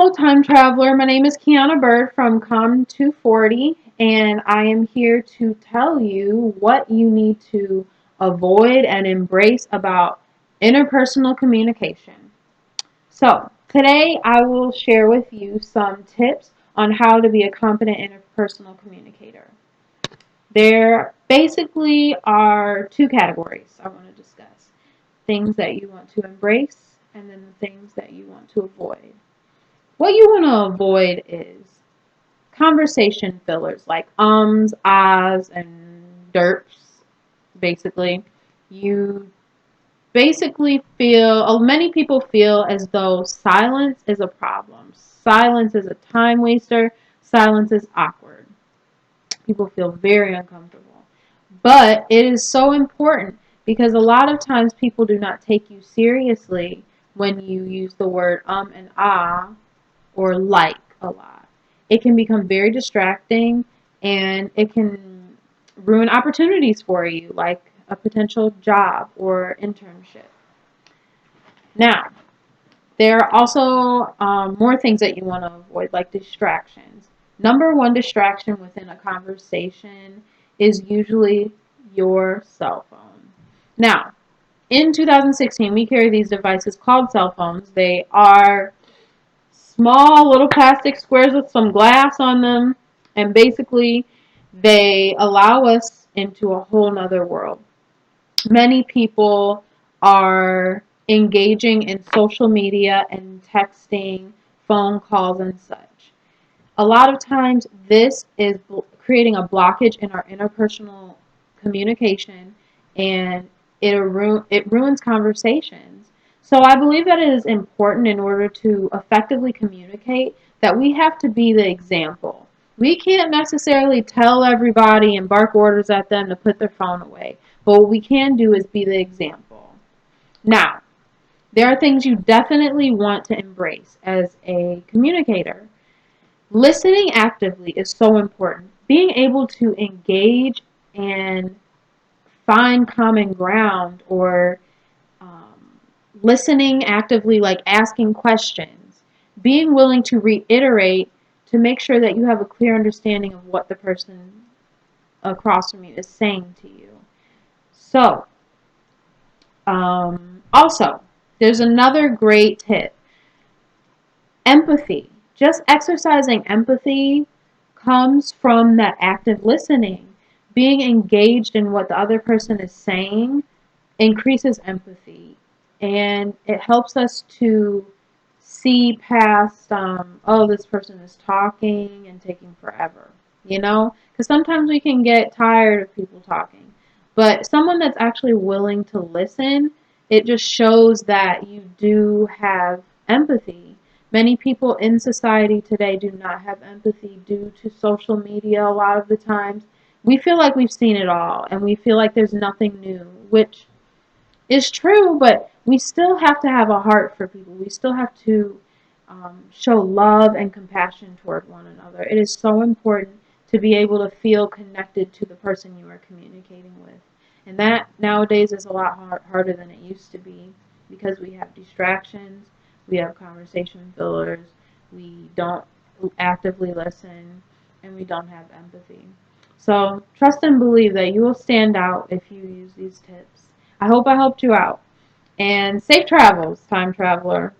Hello, time traveler. My name is Kiana Bird from COMM 240, and I am here to tell you what you need to avoid and embrace about interpersonal communication. So, today I will share with you some tips on how to be a competent interpersonal communicator. There basically are two categories I want to discuss: things that you want to embrace, and then the things that you want to avoid. What you want to avoid is conversation fillers like ahs, and derps. Basically, you many people feel as though silence is a problem. Silence is a time waster. Silence is awkward. People feel very uncomfortable. But it is so important because a lot of times people do not take you seriously when you use the word and ah or like a lot. It can become very distracting and it can ruin opportunities for you, like a potential job or internship. Now, there are also more things that you want to avoid, like distractions. Number one distraction within a conversation is usually your cell phone. Now, in 2016, we carry these devices called cell phones. They are small little plastic squares with some glass on them, and basically they allow us into a whole nother world. Many people are engaging in social media and texting, phone calls, and such. A lot of times this is creating a blockage in our interpersonal communication, and it ruins conversations. So I believe that it is important in order to effectively communicate that we have to be the example. We can't necessarily tell everybody and bark orders at them to put their phone away, but what we can do is be the example. Now, there are things you definitely want to embrace as a communicator. Listening actively is so important. Being able to engage and find common ground, or um, listening actively, like asking questions, being willing to reiterate to make sure that you have a clear understanding of what the person across from you is saying to you. So, also, there's another great tip: empathy. Just exercising empathy comes from that active listening. Being engaged in what the other person is saying increases empathy, and it helps us to see past, oh, this person is talking and taking forever, because sometimes we can get tired of people talking. But someone that's actually willing to listen, it just shows that you do have empathy. Many people in society today do not have empathy due to social media. A lot of the times we feel like we've seen it all and we feel like there's nothing new, which is true, but we still have to have a heart for people. We still have to show love and compassion toward one another. It is so important to be able to feel connected to the person you are communicating with. And that nowadays is a lot harder than it used to be because we have distractions, we have conversation fillers, we don't actively listen, and we don't have empathy. So trust and believe that you will stand out if you use these tips. I hope I helped you out. And safe travels, time traveler.